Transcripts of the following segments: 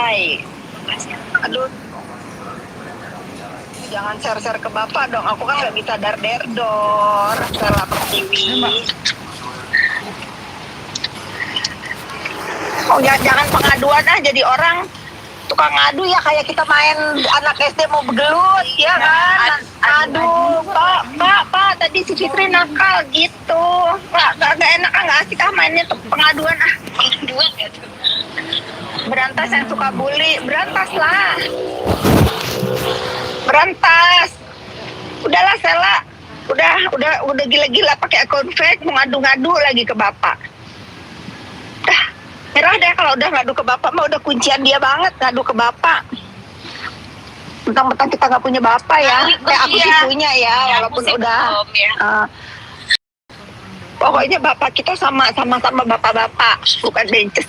Hai. Aduh, jangan share-share ke bapak dong. Aku kan nggak bisa dar-der-dor. Stella Pertiwi. Oh, jangan pengaduan jadi orang tukang ngadu ya, kayak kita main anak SD mau begelut ya kan. Aduh, pak tadi si Fitri nakal gitu. Nggak enak, nggak asik mainnya tuh pengaduan pengaduan ya tuh. Berantas yang suka bully, berantas lah. Berantas. Udahlah Sela, udah gila-gila pakai akun fake mau ngadu-ngadu lagi ke bapak. Merah deh kalau udah ngadu ke bapak mah udah kuncian dia banget ngadu ke bapak. Mentang-mentang kita nggak punya bapak ya. Aku sih punya ya, walaupun udah. Pokoknya bapak kita sama-sama bapak-bapak, bukan bences.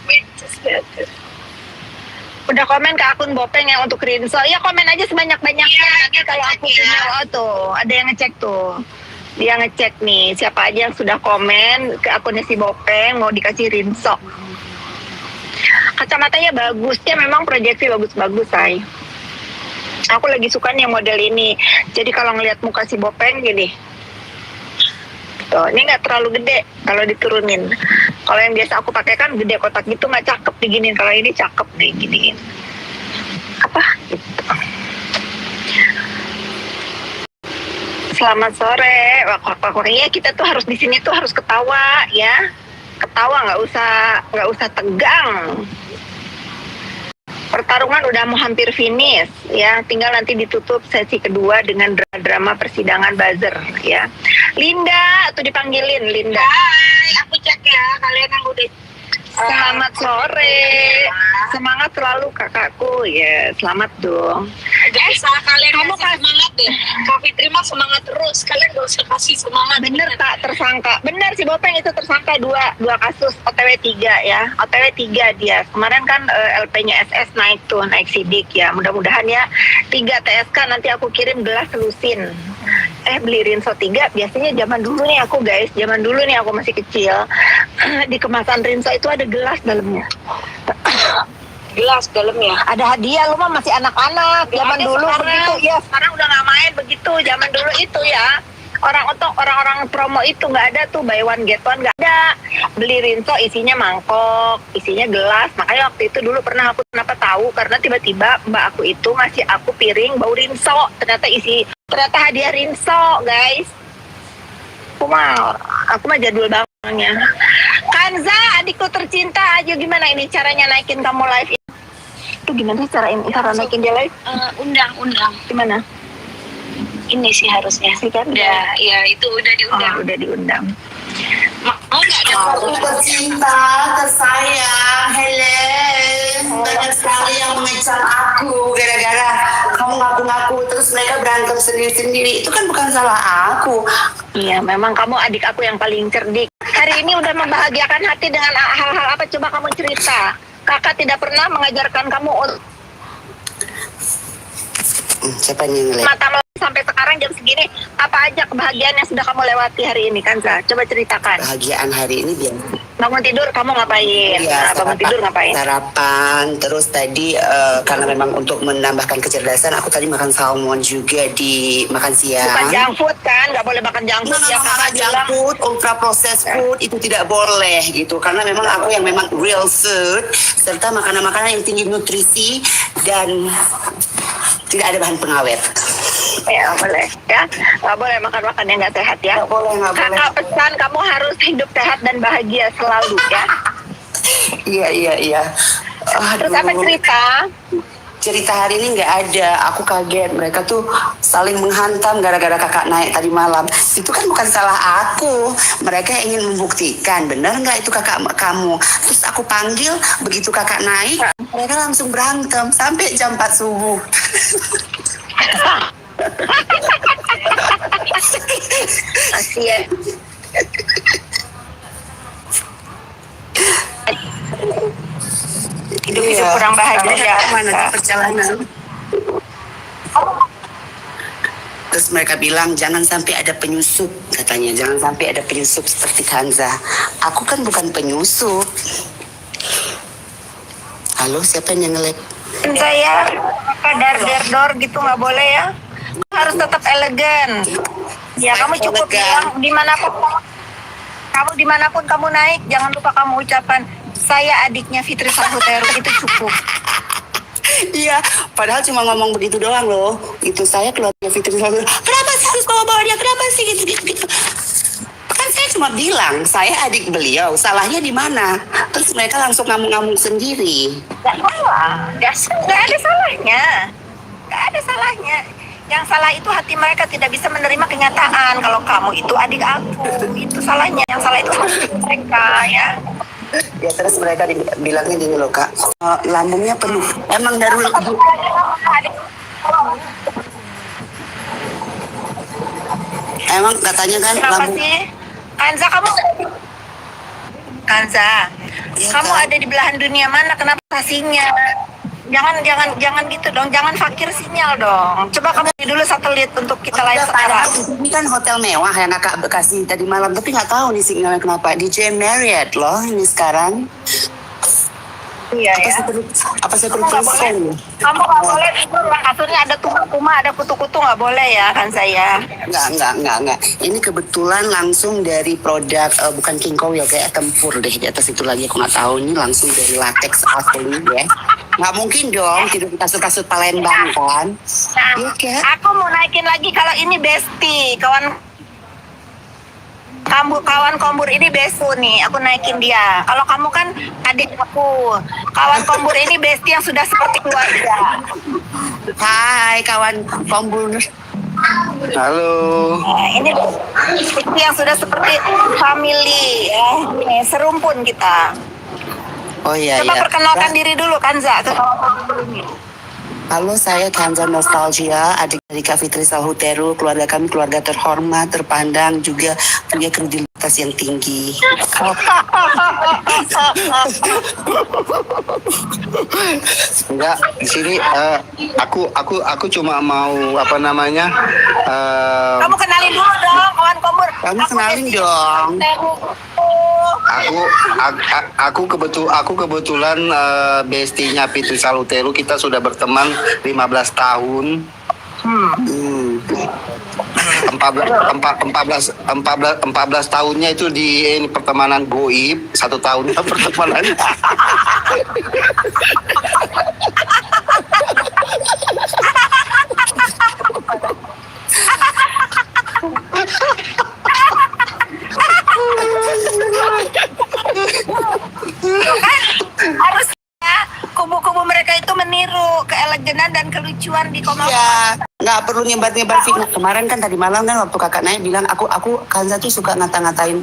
Bences banget. Udah komen ke akun Bopeng yang untuk Rinso. Ya komen aja sebanyak-banyaknya. Nanti kalau aku punya tuh, ada yang ngecek tuh. Dia ngecek nih siapa aja yang sudah komen ke akunnya si Bopeng mau dikasih Rinso. Kacamatanya bagus, ya memang proyeksi bagus-bagus, say. Aku lagi suka nih model ini. Jadi kalau ngeliat muka si Bopeng gini. Tuh, ini nggak terlalu gede kalau diturunin. Kalau yang biasa aku pakai kan gede kotak gitu, nggak cakep diginin. Kalau ini cakep nih giniin. Apa? Gitu. Selamat sore. Pokoknya kita tuh harus di sini tuh harus ketawa ya. Ketawa, nggak usah tegang. Pertarungan udah mau hampir finish ya, tinggal nanti ditutup sesi kedua dengan drama persidangan buzzer ya. Linda tuh dipanggilin Linda. Hai, aku cek ya kalian yang udah. Selamat sore. Semangat selalu kakakku ya, selamat dong. Gak usah kalian kamu semangat deh. Kak Fitri mah semangat terus. Kalian gak usah kasih semangat. Bener tak tersangka. Bener si Bopeng itu tersangka dua kasus OTW 3 ya. OTW 3 dia. Kemarin kan LP-nya SS naik sidik ya. Mudah-mudahan ya 3 TSK nanti aku kirim gelas lusin. Beli Rinso 3 biasanya zaman dulu nih aku guys, zaman dulu nih aku masih kecil. Di kemasan Rinso itu ada gelas dalamnya. Gelas dalamnya. Ada hadiah, lu mah masih anak-anak. Zaman dulu begitu ya. Sekarang udah nggak main begitu. Zaman dulu itu ya. Orang-orang promo itu nggak ada tuh, buy one get one nggak ada. Beli Rinso isinya mangkok, isinya gelas. Makanya waktu itu dulu pernah aku kenapa tahu, karena tiba-tiba mbak aku itu ngasih aku piring bau Rinso. Ternyata hadiah Rinso, guys. Aku mah jadul bangetnya. Kanza, adikku tercinta, aja gimana ini caranya naikin kamu live? Itu gimana sih cara naikin dia live? Undang. Gimana? Ini sih harusnya. Sih kan? Ya itu udah diundang. Oh, udah diundang. Mau nggak ada? Aku tercinta, tersayang, Helen. Banyak sekali yang mengejar aku gara-gara kamu ngaku-ngaku terus mereka berantem sendiri-sendiri. Itu kan bukan salah aku. Iya, memang kamu adik aku yang paling cerdik. Hari ini udah membahagiakan hati dengan hal-hal apa? Coba kamu cerita. Kakak tidak pernah mengajarkan kamu untuk Siapa yang ngeliat? mata sampai sekarang jam segini. Apa aja kebahagiaan yang sudah kamu lewati hari ini, Kanza? Coba ceritakan. Kebahagiaan hari ini biasa. Bangun tidur kamu ngapain? Iya, Bangun tidur ngapain? Sarapan. Terus tadi karena memang untuk menambahkan kecerdasan, aku tadi makan salmon juga di makan siang. Bukan junk food kan? Nggak boleh makan junk food ya, kakak junk bilang. food, ultra processed food itu tidak boleh gitu. Karena memang aku yang memang real food serta makanan-makanan yang tinggi nutrisi dan tidak ada bahan pengawet. Ya boleh ya, nggak boleh makan yang nggak sehat ya. Nggak boleh. Kakak pesan kamu harus hidup sehat dan bahagia selalu ya. Iya. Terus apa cerita? Cerita hari ini nggak ada. Aku kaget, mereka tuh saling menghantam gara-gara kakak naik tadi malam. Itu kan bukan salah aku. Mereka ingin membuktikan benar nggak itu kakak kamu. Terus aku panggil, begitu kakak naik, mereka langsung berantem sampai jam 4 subuh. Kasian. Hidup kurang bahagia. Mana perjalanan? Terus mereka bilang jangan sampai ada penyusup, katanya jangan sampai ada penyusup seperti Kanza. Aku kan bukan penyusup. Halo, siapa yang nge-lag? Saya dar dor gitu nggak boleh ya. Harus tetap elegan. Ya kamu cukup bilang dimanapun kamu naik, jangan lupa kamu ucapkan saya adiknya Fitri Sahuteru, itu cukup. Iya, padahal cuma ngomong begitu doang loh. Itu saya keluarga Fitri Sahuteru. Kenapa sih harus bawa dia? Kenapa sih gitu? Kan saya cuma bilang saya adik beliau. Salahnya di mana? Terus mereka langsung ngamuk-ngamuk sendiri. Nggak salah, nggak ada salahnya, nggak ada salahnya. Yang salah itu hati mereka tidak bisa menerima kenyataan kalau kamu itu adik aku, itu salahnya. Yang salah itu hati mereka ya. Ya terus mereka bilangnya gini loh kak, lambungnya penuh. Emang dari emang katanya kan Kenapa lambung. sih? Kanza, Iya, kamu Kak. ada di belahan dunia mana? Kenapa kasihnya? Jangan gitu dong. Jangan fakir sinyal dong. Coba kamu beli dulu satelit untuk kita live sekarang. Ini kan hotel mewah yang kakak bekasi tadi malam, tapi nggak tahu nih sinyalnya kenapa. DJ Marriott loh ini sekarang. Iya ya. Apa saya Kamu nggak boleh. Kamu nggak boleh tidur. Kasurnya ada tuma-tuma, ada kutu-kutu, nggak boleh ya kan saya. Enggak. Ini kebetulan langsung dari produk bukan King Kow ya, kayak tempur deh di atas itu lagi. Aku nggak tahu, ini langsung dari latex asli ya. Nggak mungkin dong tidur di kasur-kasur Palembang kan? Nah, Iya Kak. aku mau naikin lagi kalau ini Besti, kawan kombur ini Besu nih, aku naikin dia. Kalau kamu kan adik aku, kawan kombur ini Besti yang sudah seperti keluarga. Hai kawan kombur. Halo. Nah, ini Besti yang sudah seperti family ya. Ini serumpun kita. Oh iya Coba ya. perkenalkan diri dulu Kanza ke kawan kombur ini. Halo, saya Kanza Nostalgia, adik dari Kak Fitri Sahuteru. Keluarga kami keluarga terhormat, terpandang, juga punya kredibilitas yang tinggi. Enggak, di sini aku cuma mau apa namanya? Kamu kenalin dulu dong kawan kombur. Kamu Aku kenalin Besti dong. Sahuteru. Aku kebetulan bestinya Fitri Sahuteru. Kita sudah berteman 15 tahun. 14 tahunnya itu di ini pertemanan goib, 1 tahunnya pertemanan. Harusnya kubu-kubu mereka itu meniru keeleganan dan kelucuan di Komang. Ya, nggak perlu nyebar-nyebar fitnah. Kemarin kan tadi malam kan waktu kakak naik bilang aku Kanza tuh suka ngata-ngatain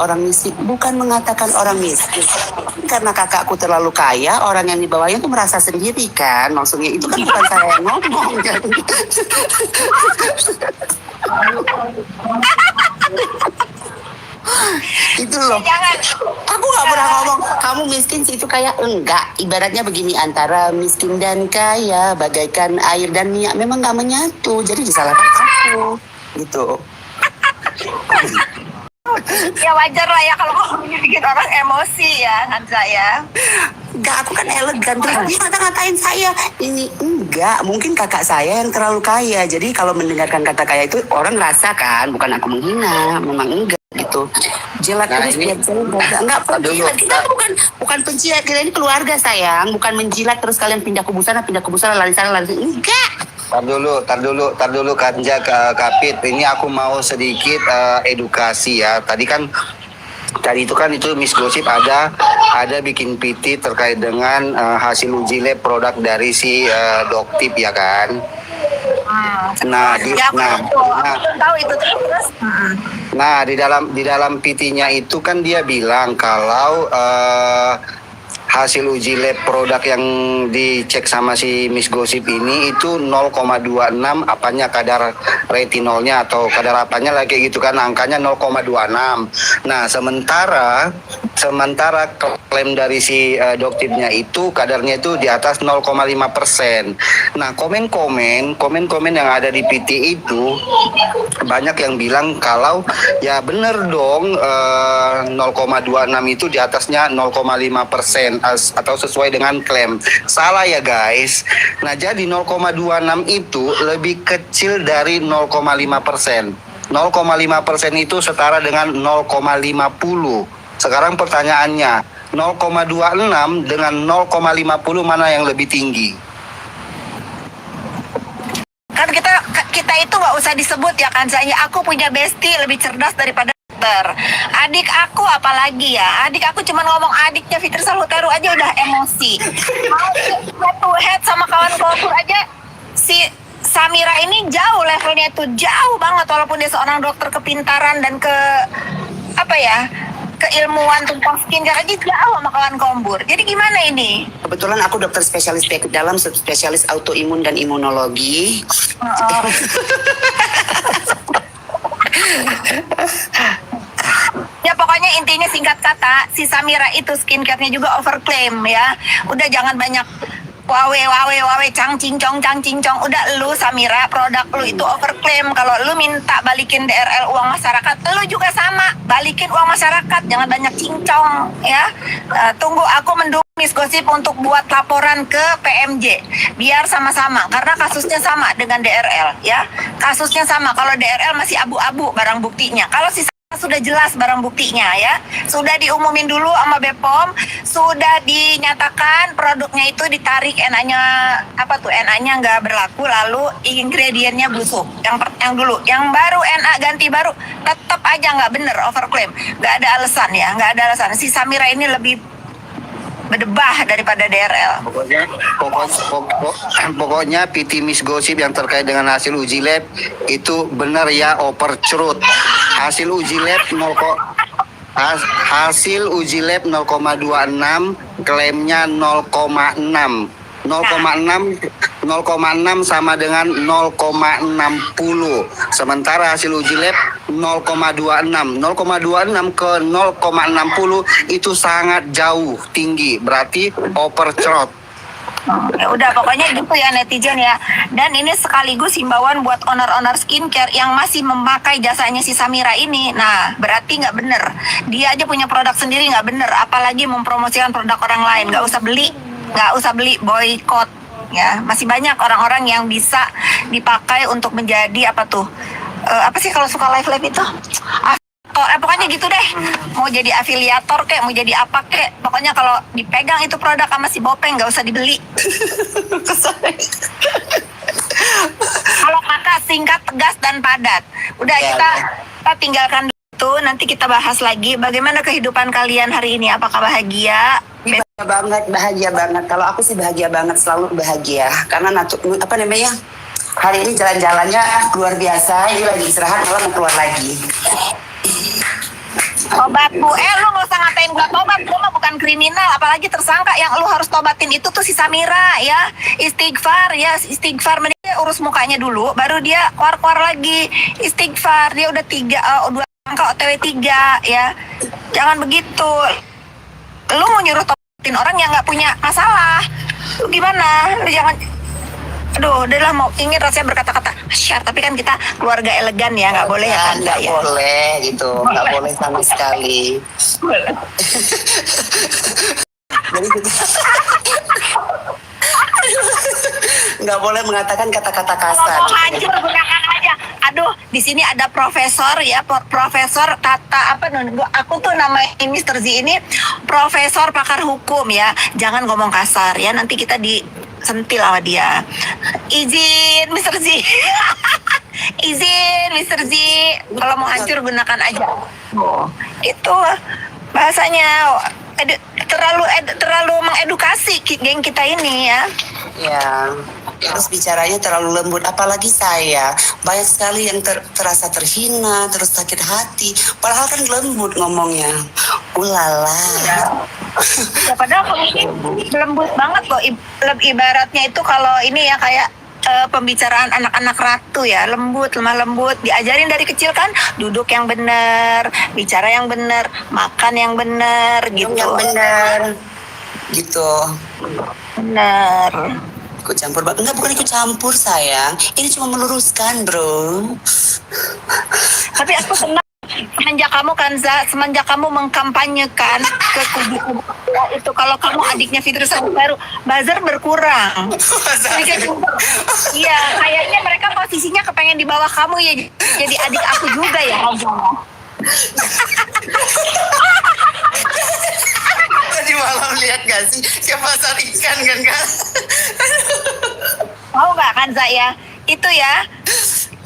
orang miskin, bukan mengatakan orang miskin. Karena kakakku terlalu kaya, orang yang di bawahnya tuh merasa sendiri kan. Maksudnya itu kan bukan saya yang ngomong. Itu loh. Jangan. Aku nggak pernah ngomong kamu miskin sih, itu kayak enggak. Ibaratnya begini, antara miskin dan kaya bagaikan air dan minyak memang nggak menyatu. Jadi disalahkan aku gitu. Ya wajar lah ya kalau kamu bikin orang emosi ya Kanza ya. Enggak, aku kan elegan. Terus dia ngata-ngatain saya. Ini enggak, mungkin kakak saya yang terlalu kaya. Jadi kalau mendengarkan kata kaya itu orang rasa kan, bukan aku menghina, memang enggak gitu. Jilat Nah, terus ini- biar enggak penjilat. Kita bukan penjilat, kita ini keluarga sayang, bukan menjilat terus kalian pindah kubu sana, lari sana, lari sini. Enggak. Tar dulu Kanja Kapit. Ini aku mau sedikit edukasi ya. Tadi itu kan Miss Gosip ada bikin PT terkait dengan hasil uji lab produk dari si Doktip ya kan. Nah, Ya aku tahu itu terus. Nah, di dalam PT-nya itu kan dia bilang kalau hasil uji lab produk yang dicek sama si Miss Gosip ini itu 0,26 apanya kadar retinolnya atau kadar apanya lah kayak gitu kan, angkanya 0,26. Nah, sementara klaim dari si Doktipnya itu kadarnya itu di atas 0,5%. Nah, komen-komen yang ada di PT itu banyak yang bilang kalau ya bener dong 0,26 itu di atasnya 0,5%. atau sesuai dengan klaim. Salah ya guys. Nah jadi 0,26 itu lebih kecil dari 0,5%. 0,5% itu setara dengan 0,50. Sekarang pertanyaannya, 0,26 dengan 0,50 mana yang lebih tinggi? Kan kita itu nggak usah disebut ya kan, saya aku punya bestie lebih cerdas daripada dokter. Adik aku apalagi ya, adik aku cuma ngomong adiknya Fitri Salhuteru aja udah emosi. Mau head to head sama kawan kelompok aja, si Samira ini jauh levelnya itu jauh banget, walaupun dia seorang dokter kepintaran dan keilmuan tentang skincare aja jauh sama kawan kombur. Jadi gimana ini? Kebetulan aku dokter spesialis penyakit dalam, spesialis autoimun dan imunologi. Ya pokoknya intinya singkat kata, si Samira itu skincare-nya juga overclaim ya. Udah jangan banyak wawe cang cincong. Udah lu Samira, produk lu itu overclaim. Kalau lu minta balikin DRL uang masyarakat, lu juga sama, balikin uang masyarakat, jangan banyak cincong ya. Tunggu aku mendukung Miss Gosip untuk buat laporan ke PMJ biar sama-sama, karena kasusnya sama dengan DRL ya. Kasusnya sama, kalau DRL masih abu-abu barang buktinya. Kalau si sudah jelas barang buktinya ya, sudah diumumin dulu sama BPOM, sudah dinyatakan produknya itu ditarik NA-nya NA-nya nggak berlaku, lalu ingredientnya busuk. Yang dulu, yang baru NA ganti baru, tetap aja nggak bener, overclaim, nggak ada alasan ya, nggak ada alasan. Si Samira ini lebih berdebah daripada DRL. Pokoknya PT Miss Gosip yang terkait dengan hasil uji lab itu benar ya, overcruit. Hasil uji lab 0,26, klaimnya 0,6. 0,6 sama dengan 0,60. Sementara hasil uji lab 0,26. 0,26 ke 0,60 itu sangat jauh tinggi. Berarti overcrowd. Ya udah pokoknya gitu ya netizen ya. Dan ini sekaligus himbauan buat owner-owner skincare yang masih memakai jasanya si Samira ini. Nah berarti nggak bener. Dia aja punya produk sendiri nggak bener. Apalagi mempromosikan produk orang lain. Nggak usah beli, boykot ya. Masih banyak orang-orang yang bisa dipakai untuk menjadi apa sih kalau suka live itu pokoknya gitu deh, mau jadi afiliator kek, mau jadi apa kek, pokoknya kalau dipegang itu produk sama si Bopeng nggak usah dibeli. Kalau kakak singkat, tegas dan padat. Udah kita tinggalkan itu, nanti kita bahas lagi bagaimana kehidupan kalian hari ini, apakah bahagia? Bahagia banget. Kalau aku sih bahagia banget, selalu bahagia. Karena hari ini jalan-jalannya luar biasa. Ini lagi istirahat, malah mau keluar lagi. Tobat Bu, lu gak usah ngatain gua tobat, gua mah bukan kriminal, apalagi tersangka. Yang lu harus tobatin itu tuh si Samira ya. Istighfar, mending urus mukanya dulu, baru dia keluar lagi. Istighfar, dia udah 2 angka OTW 3 ya. Jangan begitu. Lu mau nyuruh tobatin orang yang gak punya masalah, lu gimana? Lu jangan, aduh, udahlah, mau ingin rasanya berkata-kata syar, tapi kan kita keluarga elegan ya, nggak boleh ya kan? Nggak boleh gitu, nggak boleh sama sekali. Jadi nggak boleh mengatakan kata-kata kasar. Kalau mau hancur gunakan aja. Aduh, di sini ada profesor ya, Profesor Tata aku tuh namanya Mr. Z ini profesor pakar hukum ya. Jangan ngomong kasar ya, nanti kita disentil sama dia. Izin Mr. Z. Izin Mr. Z, kalau mau hancur gunakan aja. Itu bahasanya terlalu mengedukasi geng kita ini ya. Ya, terus bicaranya terlalu lembut. Apalagi saya, banyak sekali yang terasa terhina, terus sakit hati. Padahal kan lembut ngomongnya. Ulala. Ya, padahal ini lembut banget kok. Ibaratnya itu kalau ini ya kayak pembicaraan anak-anak ratu ya, lemah lembut, diajarin dari kecil kan, duduk yang benar, bicara yang benar, makan yang benar gitu. Yang benar gitu. Benar. Ikut campur, enggak, bukan ikut campur sayang, ini cuma meluruskan bro. Tapi aku senang semenjak kamu Kanza, semenjak kamu mengkampanyekan ke kubu itu kalau kamu adiknya Fitri baru buzzer berkurang. Iya, kayaknya mereka posisinya kepengen di bawah kamu ya, jadi adik aku juga ya. Tadi malam lihat gak sih siapa pasar ikan kan Kak? Mau nggak Kanza ya? Itu ya.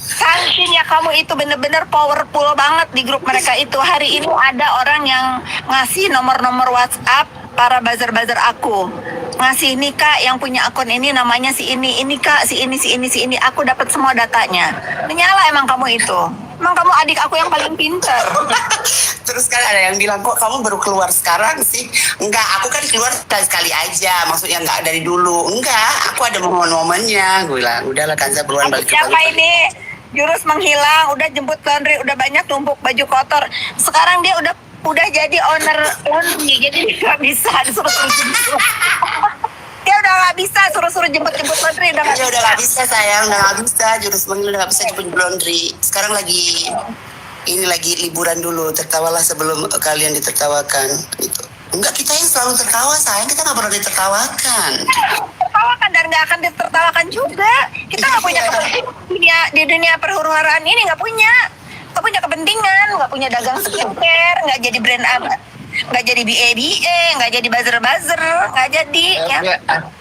Saking kamu itu bener-bener powerful banget di grup mereka itu. Hari ini ada orang yang ngasih nomor-nomor WhatsApp para buzzer-buzzer aku. Ngasih ini Kak yang punya akun ini namanya si ini Kak, si ini. Aku dapat semua datanya. Menyala emang kamu itu. Emang kamu adik aku yang paling pinter. Terus kan ada yang bilang kok kamu baru keluar sekarang sih? Enggak, aku kan keluar sekali aja. Maksudnya enggak dari dulu. Enggak, aku ada momen-momennya. Gue bilang, udahlah Kanza buruan balik ke Siapa Bali. ini? Jurus menghilang, udah jemput laundry, udah banyak tumpuk baju kotor. Sekarang dia udah jadi owner laundry, jadi dia nggak bisa disuruh-suruh jemput. Dia udah nggak bisa suruh-suruh jemput laundry, udah nggak Ya bisa. udah gak bisa sayang, udah gak bisa. Jurus menghilangkan udah gak bisa jemput laundry. Sekarang lagi liburan dulu. Tertawalah sebelum kalian ditertawakan. Gitu. Enggak, kita yang selalu tertawa sayang. Kita gak pernah ditertawakan. Tertawakan dan nggak akan ditertawakan juga. Kita nggak punya kepentingan di dunia perhuru-haraan ini, nggak punya kepentingan, nggak punya dagang skincare, nggak jadi brand apa, nggak jadi BA, nggak jadi buzzer, nggak jadi ya.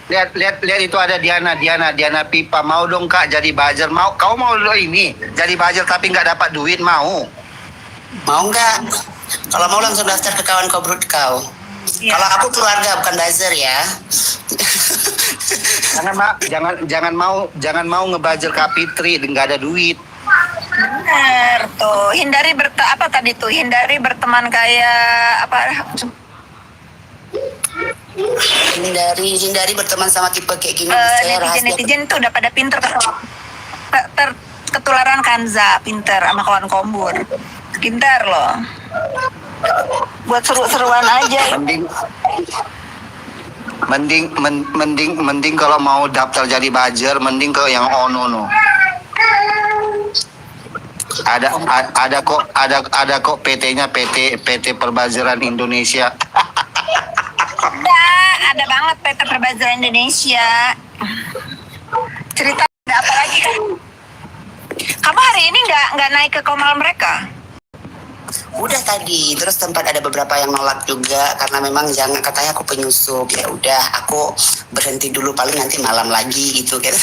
Lihat itu ada Diana Pipa. Mau dong Kak jadi buzzer. Mau kau mau lo ini jadi buzzer tapi nggak dapat duit mau? Mau nggak? Kalau mau langsung daftar ke kawan kobrut kau. Iya. Kalau aku keluarga bukan buzzer ya. Jangan mau ngebuzzer Kak Fitri nggak ada duit. Bener tuh, hindari hindari berteman kayak apa? Hindari berteman sama tipe kayak gini. Saya rahasia. Netizen tuh udah pada pinter ketularan Kanza, pinter sama kawan kombur, pinter loh. Buat seru-seruan aja. Mending kalau mau daftar jadi buzzer, mending ke yang ono. Ada kok PT-nya PT Perbazeran Indonesia. Ada banget PT Perbazaran Indonesia. Cerita ada apa lagi kan? Kamu hari ini nggak naik ke komal mereka? Udah tadi, terus tempat ada beberapa yang nolak juga karena memang jangan, katanya aku penyusup. Ya udah, aku berhenti dulu paling nanti malam lagi gitu kan.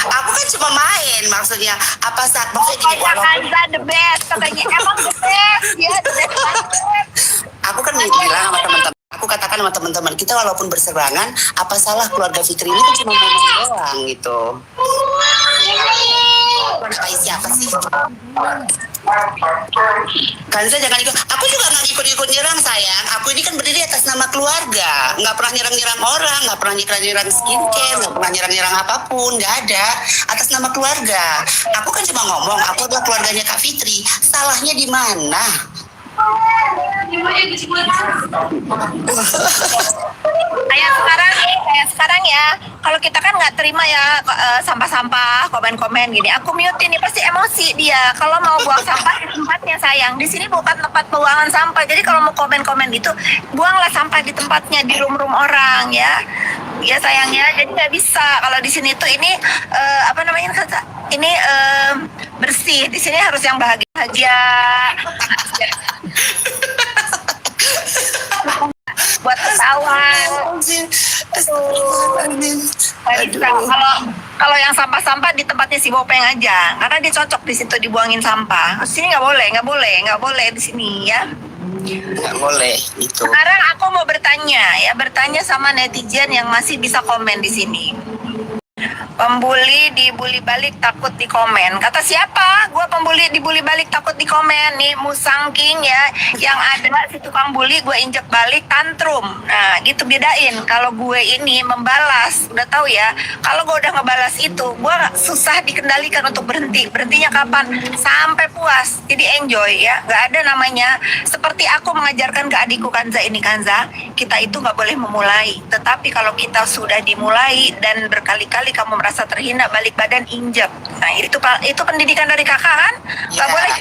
Aku kan cuma main, maksudnya apa saat maksudnya Pokoknya Kanza the best, katanya emang the best, ya the best banget. aku kan bilang sama teman-teman, aku katakan sama teman-teman kita walaupun berseberangan, apa salah keluarga Fitri ini kan cuma ngomong doang gitu. Siapa sih? Kanza jangan ikut. Aku juga nggak ikut nyerang sayang. Aku ini kan berdiri atas nama keluarga. Nggak pernah nyerang orang, nggak pernah nyerang skincare, nggak pernah nyerang apapun, nggak ada. Atas nama keluarga. Aku kan cuma ngomong, aku adalah keluarganya Kak Fitri. Salahnya di mana? Kayak sekarang ya, kalau kita kan nggak terima ya sampah-sampah, komen-komen gini. Aku mute ini pasti emosi dia. Kalau mau buang sampah di tempatnya sayang. Di sini bukan tempat pembuangan sampah. Jadi kalau mau komen-komen gitu, buanglah sampah di tempatnya di room-room orang ya. Ya sayangnya, jadi nggak bisa. Kalau di sini tuh ini apa namanya Kak? Ini bersih. Di sini harus yang bahagia. Buat ketawa. Kalau yang sampah-sampah di tempatnya si Bopeng aja, karena dia cocok di situ dibuangin sampah. Di sini nggak boleh di sini ya. Nggak boleh itu. Sekarang aku mau bertanya sama netizen yang masih bisa komen di sini. Pembuli dibully balik takut di komen. Kata siapa? Gua pembuli dibully balik takut di komen. Nih Musangking ya, yang ada si tukang bully gue injek balik tantrum. Nah gitu bedain. Kalau gue ini membalas, udah tahu ya. Kalau gue udah ngebalas itu, gue susah dikendalikan untuk berhenti. Berhentinya kapan? Sampai puas. Jadi enjoy ya, nggak ada namanya seperti aku mengajarkan ke adikku Kanza ini, Kanza, kita itu nggak boleh memulai, tetapi kalau kita sudah dimulai dan berkali-kali kamu merasa terhina, balik badan injek. Nah itu pendidikan dari kakak kan, nggak boleh.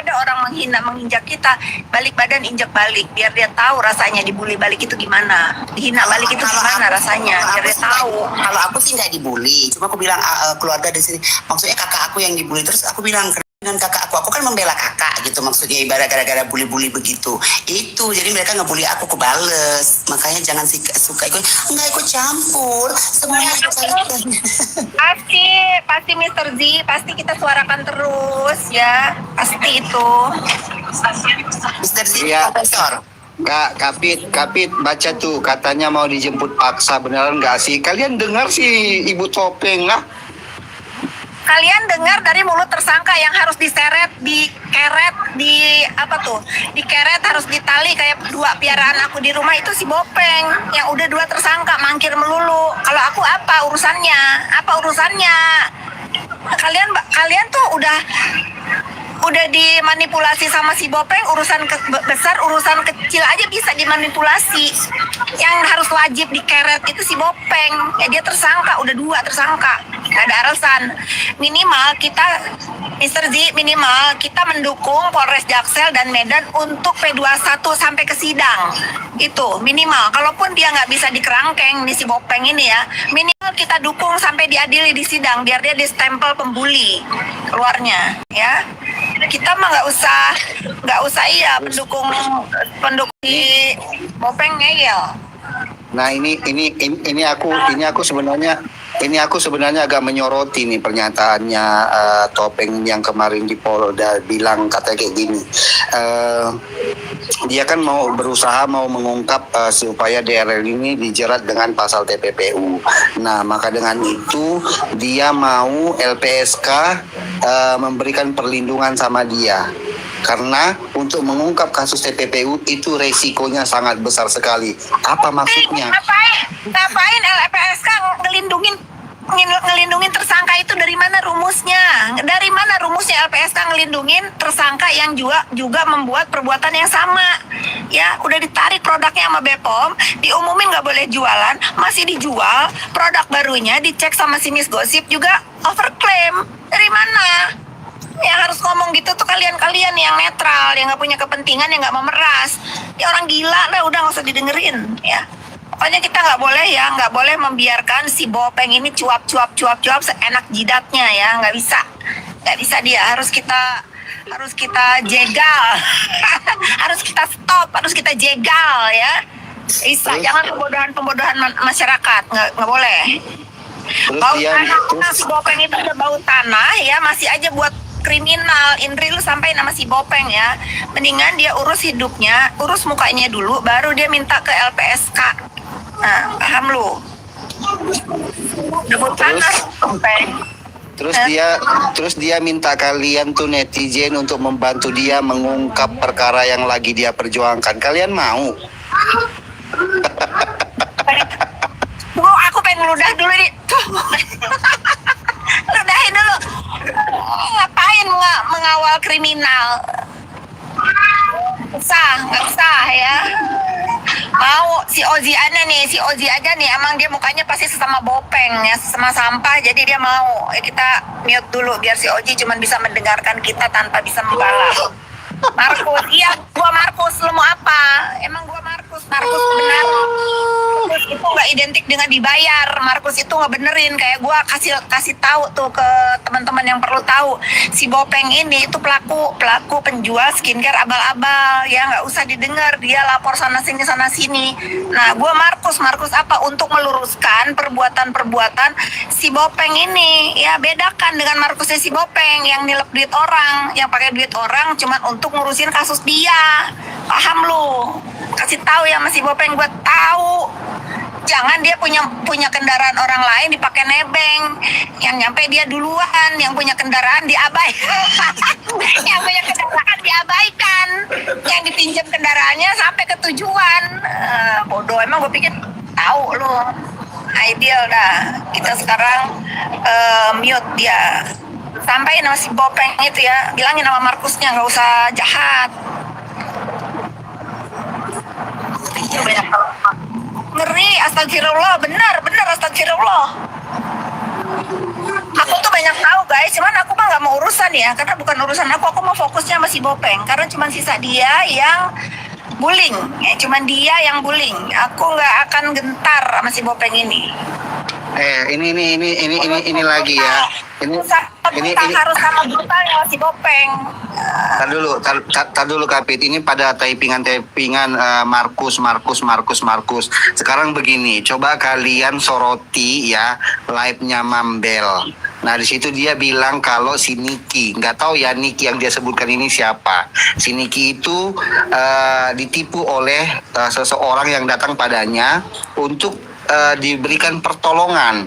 Ada orang menghina menginjak kita, balik badan injek balik, biar dia tahu rasanya dibully balik itu gimana, dihina balik itu gimana rasanya, biar dia tahu. Kalau aku sih nggak dibully, cuma aku bilang keluarga di sini, maksudnya kakak aku yang dibully, terus aku bilang dengan kakak aku kan membela kakak gitu, maksudnya ibarat gara-gara bully-bully begitu itu, jadi mereka ngebully aku bales, makanya jangan suka nggak ikut campur semuanya. Pasti Mr. Z, pasti kita suarakan terus ya, pasti itu. Mr. Z Iya. Profesor. Kak, Kapit baca tuh katanya mau dijemput paksa, beneran nggak sih? Kalian dengar sih Ibu Topeng lah? Kalian dengar dari mulut tersangka yang harus diseret, dikeret, dikeret harus ditali kayak dua piaraan aku di rumah itu si Bopeng yang udah dua tersangka mangkir melulu. Kalau aku apa urusannya? Apa urusannya? Kalian tuh udah dimanipulasi sama si Bopeng, urusan besar, urusan kecil aja bisa dimanipulasi. Yang harus wajib dikeret itu si Bopeng. Ya dia tersangka, udah dua tersangka. Gak ada alasan. Minimal kita, Mr. Z, minimal kita mendukung Polres Jaksel dan Medan untuk P21 sampai ke sidang. Itu minimal. Kalaupun dia nggak bisa dikerangkeng nih si Bopeng ini ya, minimal kita dukung sampai diadili di sidang biar dia distempel pembuli keluarnya ya. Kita mah nggak usah iya pendukung di Bopeng ngeyel. Nah ini aku sebenarnya agak menyoroti nih pernyataannya Topeng yang kemarin di Polda bilang katanya kayak gini. Dia kan mau mengungkap supaya DRL ini dijerat dengan pasal TPPU. Nah, maka dengan itu dia mau LPSK memberikan perlindungan sama dia. Karena untuk mengungkap kasus TPPU itu resikonya sangat besar sekali. Apa maksudnya? Ngapain LPSK ngelindungin tersangka itu? Dari mana rumusnya? Dari mana rumusnya LPSK ngelindungin tersangka yang juga membuat perbuatan yang sama? Ya, udah ditarik produknya sama Bepom, diumumin nggak boleh jualan, masih dijual. Produk barunya dicek sama si Miss Gosip juga overclaim. Dari mana? Yang harus ngomong gitu tuh kalian yang netral, yang nggak punya kepentingan, yang nggak memeras. Ya orang gila lah, udah nggak usah didengerin ya. Pokoknya kita nggak boleh membiarkan si Bopeng ini cuap seenak jidatnya ya, nggak bisa dia, harus kita jegal, harus kita stop, harus kita jegal ya. Bisa, jangan pembodohan masyarakat, nggak boleh. Bau tanah, si Bopeng itu udah bau tanah ya, masih aja buat kriminal. Indri lu sampai nama si Bopeng ya, mendingan dia urus hidupnya, urus mukanya dulu, baru dia minta ke LPSK. Nah, paham lu? Debut tanah Bopeng. Terus dia minta kalian tuh netizen untuk membantu dia mengungkap perkara yang lagi dia perjuangkan. Kalian mau? Aku pengen ngeludah dulu nih. Ludahin dulu. Ngapain mengawal kriminal? Nggak usah ya. Mau si Ozi aja nih, emang dia mukanya pasti sesama Bopeng ya, sesama sampah, jadi dia mau. Kita mute dulu biar si Ozi cuma bisa mendengarkan kita tanpa bisa membalas. Markus, iya gua Markus, lu mau apa? Emang gua Markus benar. Markus itu nggak identik dengan dibayar. Markus itu nggak benerin, kayak gua kasih tahu tuh ke teman-teman yang perlu tahu. Si Bopeng ini itu pelaku penjual skincare abal-abal ya, nggak usah didengar, dia lapor sana sini. Nah, gua Markus apa untuk meluruskan perbuatan si Bopeng ini ya, bedakan dengan Markusnya si Bopeng yang nilep duit orang, yang pakai duit orang cuman untuk ngurusin kasus dia. Paham lu? Kasih tahu ya masih Bopeng, gue tahu. Jangan dia punya kendaraan orang lain dipakai nebeng, yang nyampe dia duluan, yang punya kendaraan diabaikan. Yang punya kendaraan diabaikan, yang dipinjam kendaraannya sampai ke tujuan. Bodoh, emang gue pikir tahu lu. Ideal dah. Kita sekarang mute dia. Sampaiin sama si Bopeng itu ya, bilangin sama Markusnya nggak usah jahat. Ngeri, astagfirullah, benar astagfirullah. Aku tuh banyak tahu guys, cuman aku mah nggak mau urusan ya, karena bukan urusan aku mau fokusnya sama si Bopeng, karena cuman sisa dia yang bullying, ya cuman dia yang bullying. Aku nggak akan gentar sama si Bopeng ini. Ini lagi ya. Ini harus sama brutalnya si Bopeng. Tar dulu Kapit. Ini pada typingan Markus. Sekarang begini, coba kalian soroti ya live-nya Mambel. Nah di situ dia bilang kalau si Niki, nggak tahu ya Niki yang dia sebutkan ini siapa. Si Niki itu ditipu oleh seseorang yang datang padanya untuk diberikan pertolongan,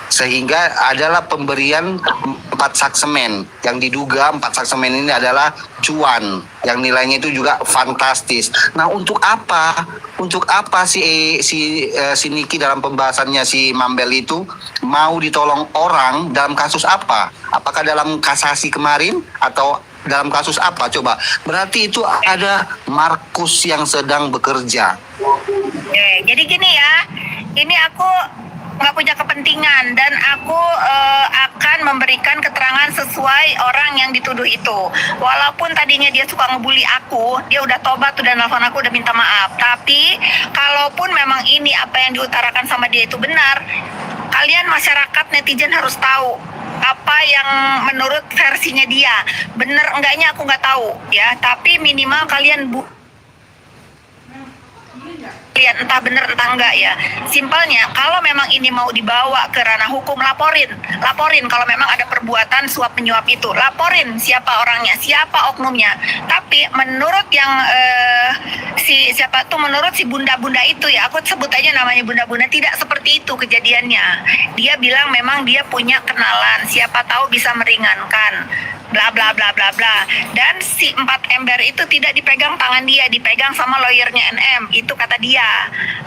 sehingga adalah pemberian 4 saksemen yang diduga 4 saksemen ini adalah cuan yang nilainya itu juga fantastis. Nah untuk apa si Niki dalam pembahasannya si Mambel itu mau ditolong orang dalam kasus apa? Apakah dalam kasasi kemarin atau dalam kasus apa? Coba, berarti itu ada Markus yang sedang bekerja. Jadi gini ya, ini aku nggak punya kepentingan dan aku akan memberikan keterangan sesuai orang yang dituduh itu. Walaupun tadinya dia suka ngebully aku, dia udah tobat, udah nelfon aku, udah minta maaf. Tapi kalaupun memang ini apa yang diutarakan sama dia itu benar, kalian masyarakat netizen harus tahu apa yang menurut versinya dia. Bener enggaknya aku nggak tahu ya, tapi minimal kalian kalian entah bener entah enggak ya. Simpelnya kalau memang ini mau dibawa ke ranah hukum, laporin kalau memang ada perbuatan suap menyuap itu, laporin siapa orangnya, siapa oknumnya. Tapi menurut yang menurut si bunda-bunda itu ya, aku sebut aja namanya bunda-bunda, tidak seperti itu kejadiannya. Dia bilang memang dia punya kenalan, siapa tahu bisa meringankan, bla bla bla bla bla. Dan si 4 ember itu tidak dipegang tangan dia, dipegang sama lawyernya NM, itu kata dia.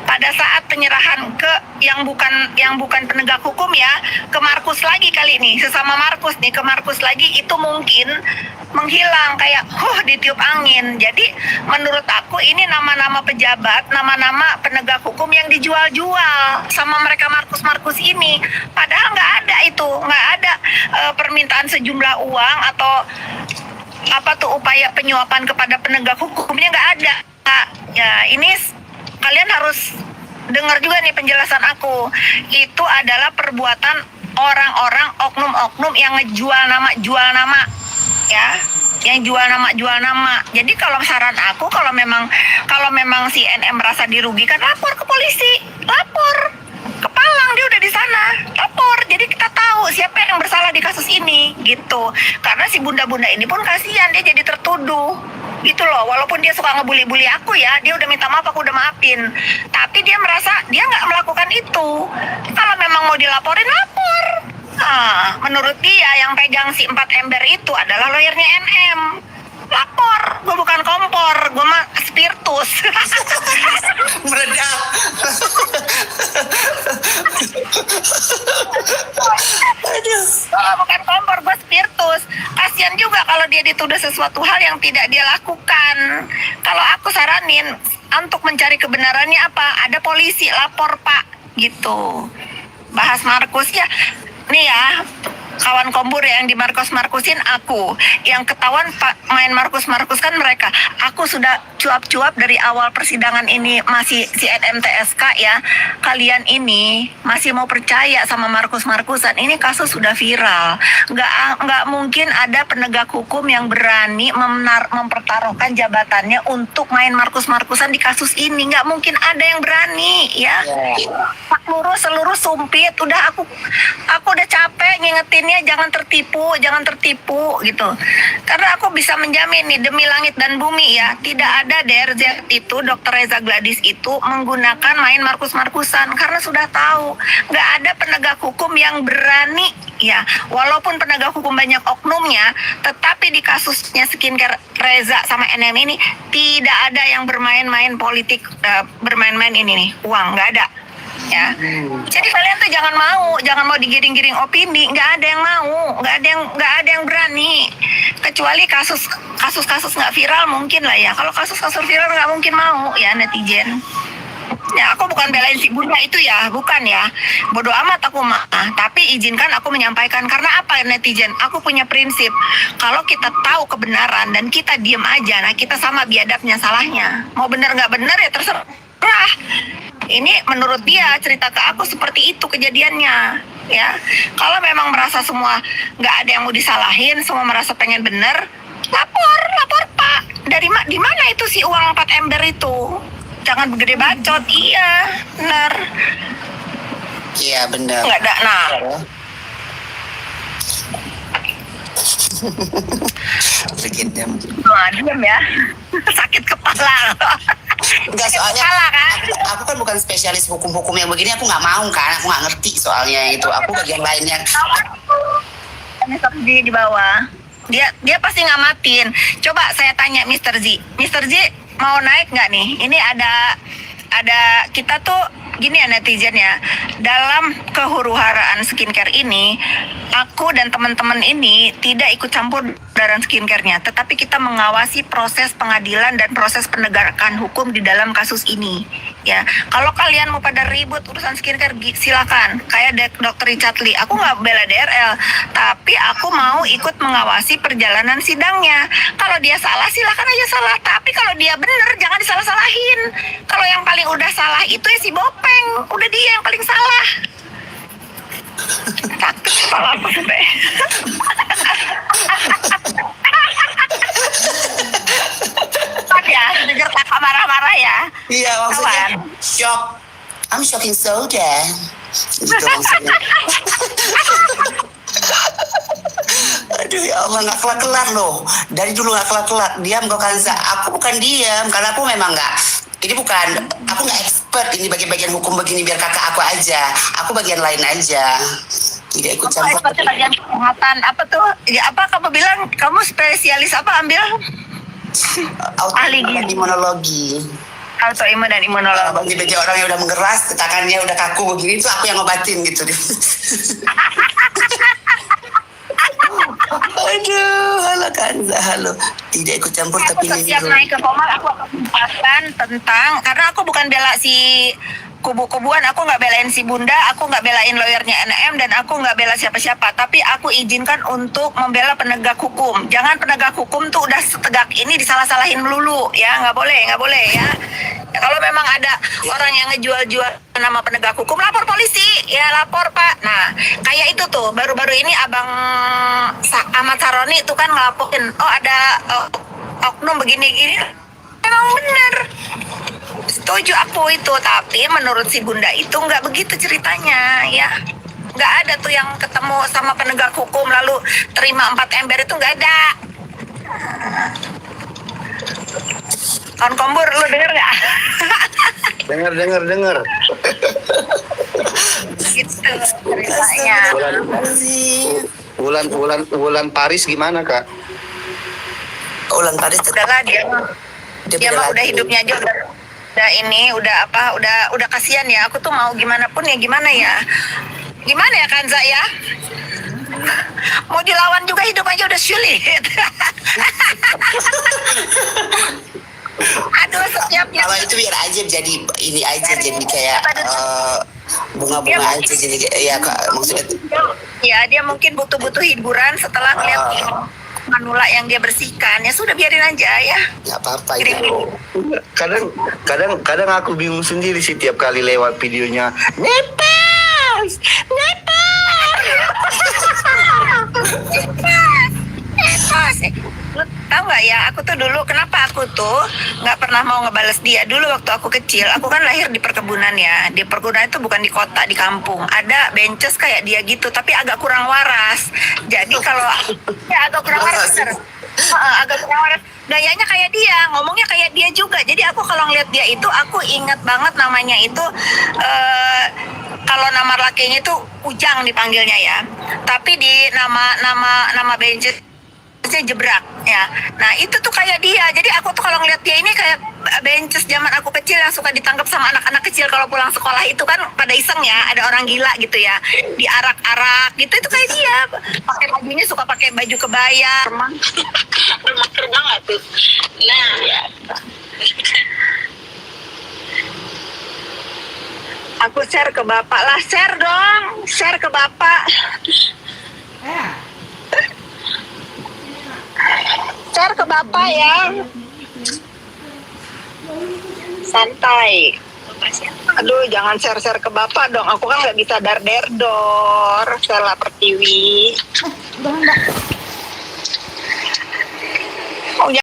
Pada saat penyerahan ke yang bukan penegak hukum ya, ke Markus lagi kali ini, sesama Markus nih, ke Markus lagi, itu mungkin menghilang kayak ditiup angin. Jadi menurut aku ini nama-nama pejabat, nama-nama penegak hukum yang dijual-jual sama mereka Markus ini. Padahal nggak ada permintaan sejumlah uang atau apa tuh upaya penyuapan kepada penegak hukumnya, nggak ada. Ya ini kalian harus dengar juga nih penjelasan aku. Itu adalah perbuatan orang-orang oknum-oknum yang jual nama ya, yang jual nama. Jadi kalau saran aku, kalau memang si NM merasa dirugikan, lapor ke polisi, lapor ke Palang, dia udah di sana, lapor. Jadi kita tahu siapa yang bersalah di kasus ini gitu. Karena si bunda-bunda ini pun kasihan, dia jadi tertuduh gitu loh. Walaupun dia suka ngebully aku ya, dia udah minta maaf, aku udah maafin, tapi dia merasa dia nggak melakukan itu. Kalau memang mau dilaporin, lapor. Menurut dia yang pegang si 4 ember itu adalah lawyernya NM. Lapor, gue bukan kompor, gue mah spiritus. Meledak. Bukan kompor, gue spiritus. Kasian juga kalau dia dituduh sesuatu hal yang tidak dia lakukan. Kalau aku saranin untuk mencari kebenarannya apa? Ada polisi, lapor Pak, gitu. Bahas Markus ya. Nih ya, kawan kombur yang di Markusin aku, yang ketahuan main Markus kan mereka. Aku sudah cuap-cuap dari awal persidangan ini, masih si NMTSK ya. Kalian ini masih mau percaya sama Markusan? Ini kasus sudah viral. Nggak mungkin ada penegak hukum yang berani mempertaruhkan jabatannya untuk main Markusan di kasus ini. Nggak mungkin ada yang berani ya. Pak Lurus seluruh sumpit. Udah aku udah capek ngingetinnya jangan tertipu gitu. Karena aku bisa menjamin nih demi langit dan bumi ya, tidak ada DRZ itu, Dr. Reza Gladys itu menggunakan main Markusan, karena sudah tahu nggak ada penegak hukum yang berani ya. Walaupun penegak hukum banyak oknumnya, tetapi di kasusnya skincare Reza sama NM ini tidak ada yang bermain-main politik, bermain-main ini nih uang, nggak ada. ya. Jadi kalian tuh jangan mau digiring-giring opini. Nggak ada yang berani. Kecuali kasus nggak viral mungkin lah ya. Kalau kasus viral nggak mungkin mau ya netizen. Ya, aku bukan belain si Bunda itu ya, bukan ya. Bodoh amat aku mah. Tapi izinkan aku menyampaikan. Karena apa netizen? Aku punya prinsip. Kalau kita tahu kebenaran dan kita diem aja, nah kita sama biadabnya salahnya. Mau bener nggak bener ya terserah. Ini menurut dia cerita ke aku seperti itu kejadiannya. Ya, kalau memang merasa semua nggak ada yang mau disalahin, semua merasa pengen bener, lapor Pak. Di mana itu si uang 4 ember itu? Jangan begede bacot, iya, benar. Iya benar. Nggak ada, nah. Diam ya. Sakit kepala. Enggak, soalnya aku kan bukan spesialis hukum-hukum yang begini, aku nggak mau kan, aku nggak ngerti soalnya itu. Aku bagian lainnya. Di bawah. Dia pasti ngamatin. Coba saya tanya Mr. Z mau naik nggak nih? Ini ada kita tuh gini ya netizen ya, dalam kehuru-haraan skincare ini, aku dan teman-teman ini tidak ikut campur dalam skincare-nya, tetapi kita mengawasi proses pengadilan dan proses penegakan hukum di dalam kasus ini. Ya, kalau kalian mau pada ribut urusan skincare, silakan. Kayak Dr. Richard Lee, aku nggak bela DRL, tapi aku mau ikut mengawasi perjalanan sidangnya. Kalau dia salah, silakan aja salah. Tapi kalau dia bener, jangan disalah-salahin. Kalau yang paling udah salah itu ya si Bopeng, udah dia yang paling salah. Takut kepala aku sampai. Ya, dengar kakak marah-marah ya. Iya, maksudnya shock. I'm shocking soda. Gitu maksudnya. Aduh ya Allah, nggak kelar-kelar loh. Dari dulu nggak kelar-kelar. Diam kok Kanza. Aku bukan diam, karena aku memang nggak. Ini bukan, aku nggak expert ini bagian-bagian hukum begini, biar kakak aku aja. Aku bagian lain aja. Tidak ikut campur. Bagian kesehatan apa tuh? Ya apa kamu bilang kamu spesialis apa ambil? Ahli imunologi. Autoimun dan imunologi. Bagi orang yang udah mengeras, tekanannya udah kaku begini, itu aku yang ngobatin gitu. Aduh, halo Kanza, halo. Tidak ikut campur tapi ini. Setiap naik ke Komar aku akan menjelaskan tentang, karena aku bukan bela si kubu-kubuan, aku nggak belain si Bunda, aku nggak belain lawyernya NM, dan aku nggak bela siapa-siapa, tapi aku izinkan untuk membela penegak hukum. Jangan penegak hukum tuh udah setegak ini disalah-salahin melulu, ya nggak boleh ya. Kalau memang ada orang yang ngejual-jual nama penegak hukum, lapor polisi, ya lapor Pak. Nah, kayak itu tuh, baru-baru ini Abang Ahmad Saroni itu kan ngelaporin, ada oknum begini-gini, memang bener. Setuju aku itu, tapi menurut si Bunda itu nggak begitu ceritanya ya. Nggak ada tuh yang ketemu sama penegak hukum lalu terima 4 ember, itu nggak ada. Kawan Kombur, lu denger nggak? Dengar. Gitu ceritanya. Wulan Paris gimana Kak? Wulan Paris udahlah dia mah udah hidupnya aja udah kasihan ya. Aku tuh mau gimana pun ya gimana ya Kanza ya, mau dilawan juga hidup aja udah sulit. Aduh, setiapnya kalau itu biar aja jadi ini aja, jadi kayak bunga-bunga aja, jadi ya Kak, maksudnya ya dia mungkin butuh hiburan setelah lihat manula yang dia bersihkan, ya sudah biarin aja ya. Nggak apa-apa itu. Kadang aku bingung sendiri sih tiap kali lewat videonya. Nepas. Lu tahu nggak ya, aku tuh dulu kenapa aku tuh nggak pernah mau ngebales dia. Dulu waktu aku kecil, aku kan lahir di perkebunan ya. Di perkebunan itu bukan di kota, di kampung. Ada benches kayak dia gitu, tapi agak kurang waras. Jadi kalau ya agak kurang waras, agak kurang waras. Gayanya kayak dia, ngomongnya kayak dia juga. Jadi aku kalau ngeliat dia itu, aku ingat banget namanya itu. Kalau nama lakinya itu Ujang dipanggilnya ya. Tapi di nama benches saya jebrak ya. Nah itu tuh kayak dia. Jadi aku tuh kalau ngeliat dia ini kayak bences zaman aku kecil yang suka ditangkap sama anak-anak kecil kalau pulang sekolah itu kan pada iseng ya, ada orang gila gitu ya, diarak-arak gitu, itu kayak dia. Pakai bajunya suka pakai baju kebaya. Remaker banget tuh. Nah, ya. Aku share ke bapak lah, share dong, share ke bapak. Share ke bapak ya. Santai. Aduh, jangan share-share ke bapak dong. Aku kan nggak bisa dar-der-dor. Stella Pertiwi.